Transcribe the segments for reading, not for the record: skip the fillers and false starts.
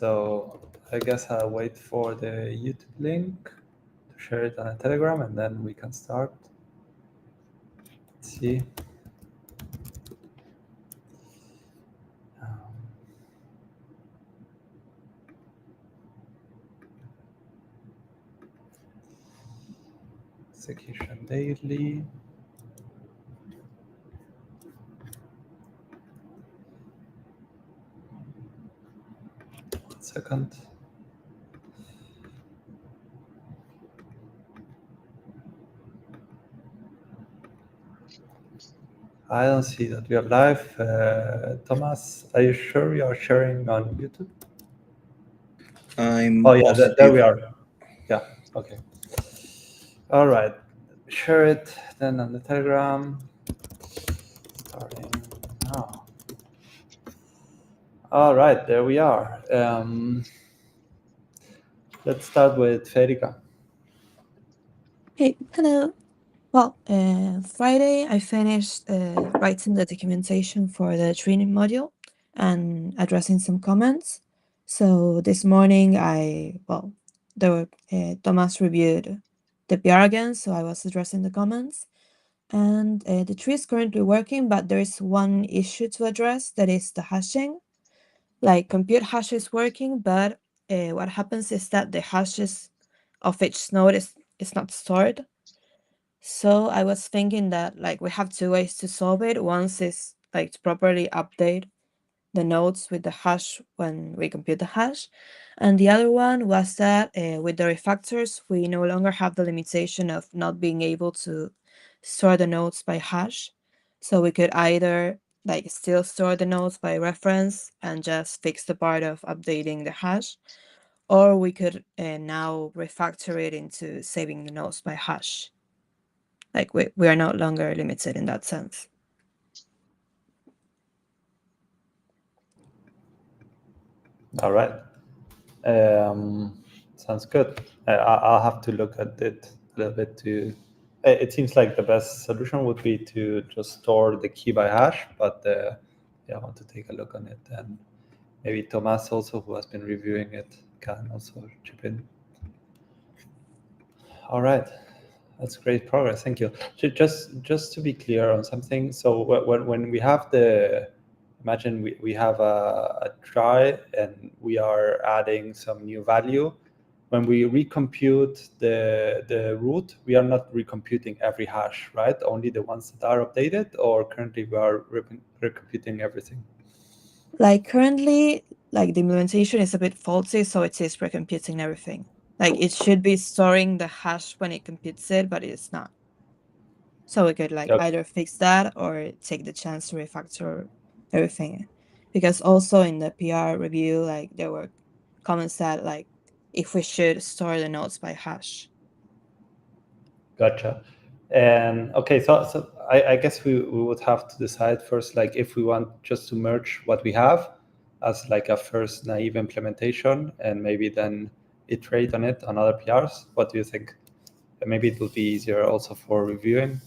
So I guess I'll wait for the YouTube link to share it on a Telegram, and then we can start. Let's see. Execution daily. One second. I don't see that we are live. Thomas, are you sure you are sharing on YouTube? I'm Oh, yeah, positive. there we are. Yeah, okay. All right. Share it then on the Telegram. Starting now. All right, there we are. Let's start with Federica. Hey, hello. Well, Friday I finished writing the documentation for the training module and addressing some comments. So this morning Thomas reviewed the PR again, so I was addressing the comments. And the tree is currently working, but there is one issue to address, that is the hashing. Like compute hash is working, but what happens is that the hashes of each node is not stored. So I was thinking that like we have two ways to solve it. One is like to properly update the nodes with the hash when we compute the hash. And the other one was that with the refactors, we no longer have the limitation of not being able to store the nodes by hash. So we could either like still store the nodes by reference and just fix the part of updating the hash, or we could now refactor it into saving the nodes by hash. Like we are no longer limited in that sense. All right. Sounds good. I'll have to look at it a little bit too. It seems like the best solution would be to just store the key by hash, but yeah, I want to take a look on it. And maybe Thomas also, who has been reviewing it, can also chip in. All right. That's great progress. Thank you. Just to be clear on something. So when we have imagine we have a try and we are adding some new value. When we recompute the root, we are not recomputing every hash, right? Only the ones that are updated, or currently we are recomputing everything? Like currently, like the implementation is a bit faulty, so it is recomputing everything. Like it should be storing the hash when it computes it, but it's not. So we could like either fix that or take the chance to refactor everything. Because also in the PR review, like there were comments that like if we should store the nodes by hash. Gotcha. And okay, so I guess we would have to decide first, like if we want just to merge what we have as like a first naive implementation, and maybe then iterate on it on other PRs. What do you think? Maybe it will be easier also for reviewing.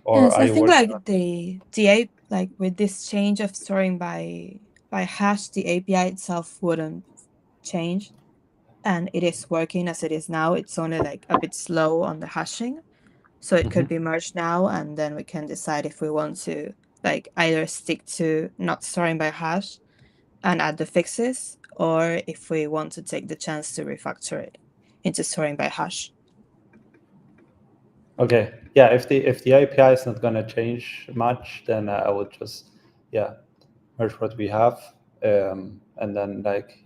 Or yes, I think like the like with this change of storing by hash, the API itself wouldn't change, and it is working as it is now. It's only like a bit slow on the hashing, so it could be merged now, and then we can decide if we want to like either stick to not storing by hash and add the fixes, or if we want to take the chance to refactor it into storing by hash. Okay, yeah. If the API is not going to change much, then I would just merge what we have, and then like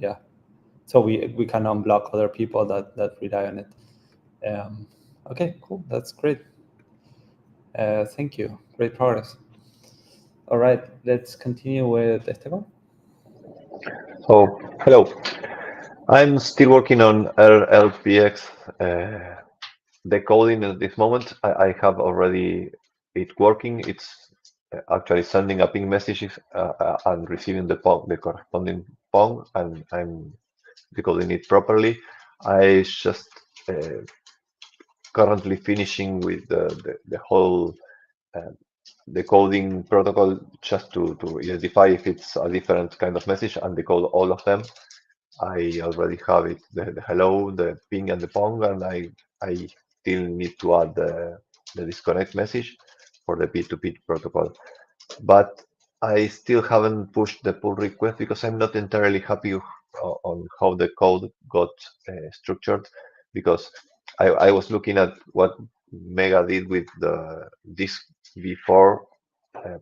so we can unblock other people that rely on it. Okay, cool. That's great. Thank you. Great progress. All right, let's continue with Esteban. So, hello. I'm still working on RLPX decoding at this moment. I have already it working. It's actually sending a ping messages and receiving the corresponding PONG, and I'm decoding it properly. I just currently finishing with the whole decoding protocol just to identify if it's a different kind of message and decode all of them. I already have it, the hello, the ping, and the pong, and I still need to add the disconnect message for the P2P protocol. But I still haven't pushed the pull request because I'm not entirely happy on how the code got structured. Because I was looking at what Mega did with this before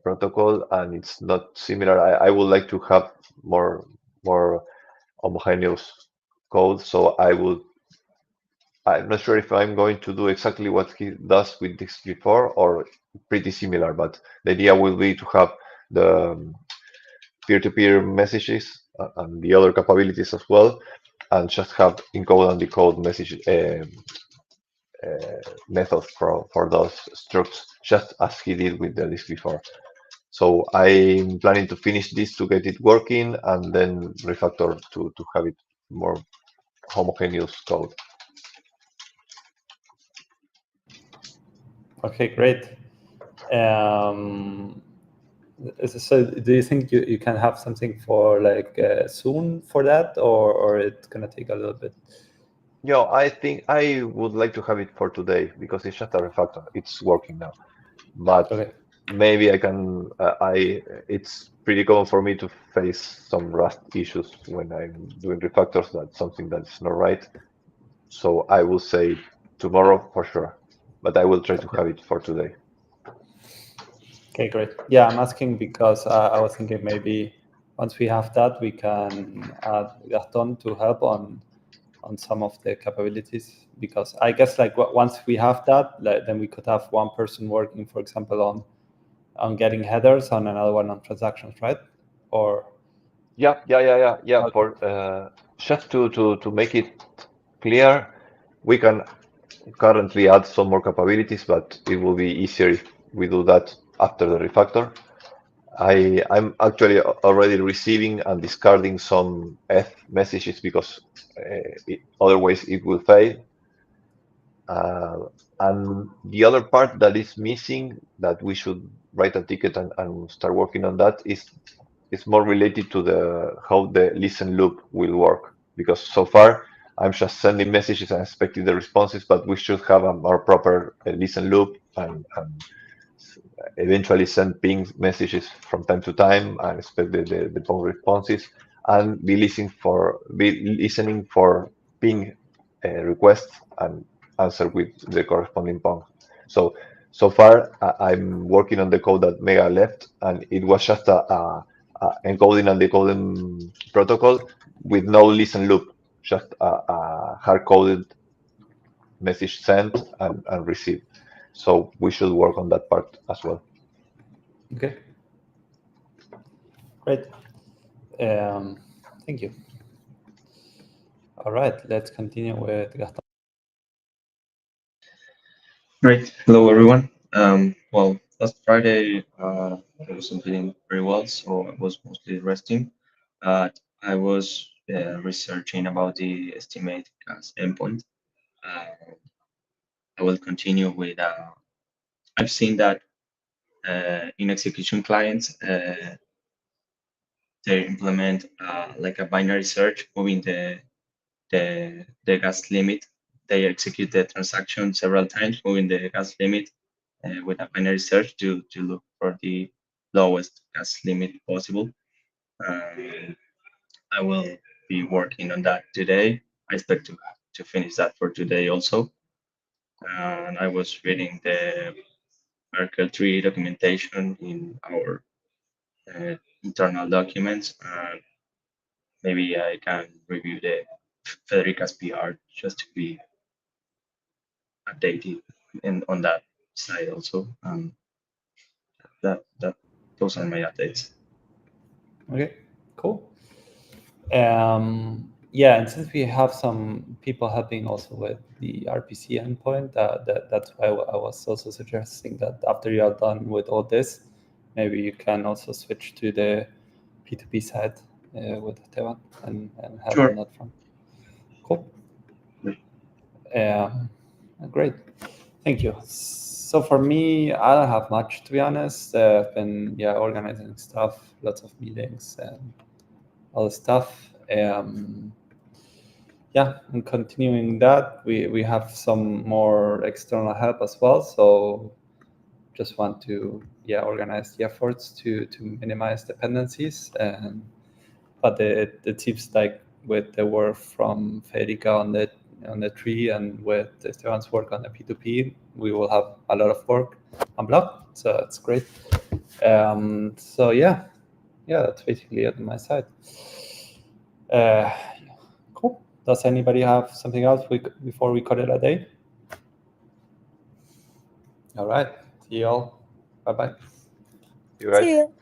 protocol, and it's not similar. I would like to have more homogeneous code. So I'm not sure if I'm going to do exactly what he does with this before or pretty similar, but the idea will be to have the peer-to-peer messages and the other capabilities as well, and just have encode and decode message methods for those structs, just as he did with the list before. So I'm planning to finish this to get it working and then refactor to have it more homogeneous code. Okay, great. So do you think you can have something for like soon for that, or it's gonna take a little bit? Yeah, I think I would like to have it for today because it's just a refactor. It's working now, but Okay. maybe I can. It's pretty common for me to face some Rust issues when I'm doing refactors. That's something that's not right. So I will say tomorrow for sure, but I will try to have it for today. Okay, great. Yeah, I'm asking because I was thinking maybe once we have that, we can add Gaston to help on some of the capabilities. Because I guess like once we have that, like, then we could have one person working, for example, on getting headers, on another one on transactions, right? Or Yeah. okay. For just to make it clear, we can currently add some more capabilities, but it will be easier if we do that after the refactor. I'm actually already receiving and discarding some F messages because otherwise it will fail. And the other part that is missing that we should write a ticket and start working on that is more related to the how the listen loop will work. Because so far I'm just sending messages and expecting the responses, but we should have a more proper listen loop and eventually send ping messages from time to time and expect the pong responses and be listening for ping requests and answer with the corresponding pong. So far I'm working on the code that Mega left, and it was just a encoding and decoding protocol with no listen loop, just a hard coded message sent and received. So we should work on that part as well. Okay, great. Thank you. All right, let's continue with Gaston. Great. Hello, everyone. Well, last Friday, I wasn't feeling very well, so I was mostly resting. I was researching about the estimate gas endpoint. Uh, I will continue with. I've seen that in execution clients, they implement like a binary search, moving the gas limit. They execute the transaction several times, moving the gas limit with a binary search to look for the lowest gas limit possible. Um, I will be working on that today. I expect to finish that for today also. And I was reading the Merkle tree documentation in our internal documents. And maybe I can review the Federica's PR just to be updated on that side also. That those are my updates. Okay, cool. Yeah, and since we have some people helping also with the RPC endpoint, that's why I was also suggesting that after you are done with all this, maybe you can also switch to the P2P side with Tevan and help Sure. on that front. Cool. Great. Great. Thank you. So for me, I don't have much, to be honest. I've been organizing stuff, lots of meetings and all the stuff. yeah, and continuing that, we have some more external help as well. So just want to organize the efforts to minimize dependencies. But it seems like with the work from Federica on the tree and with Esteban's work on the P2P, we will have a lot of work on block. So that's great. So yeah, that's basically it on my side. Cool. Does anybody have something else before we cut it a day? All right. See you all. Bye-bye. You guys. See you.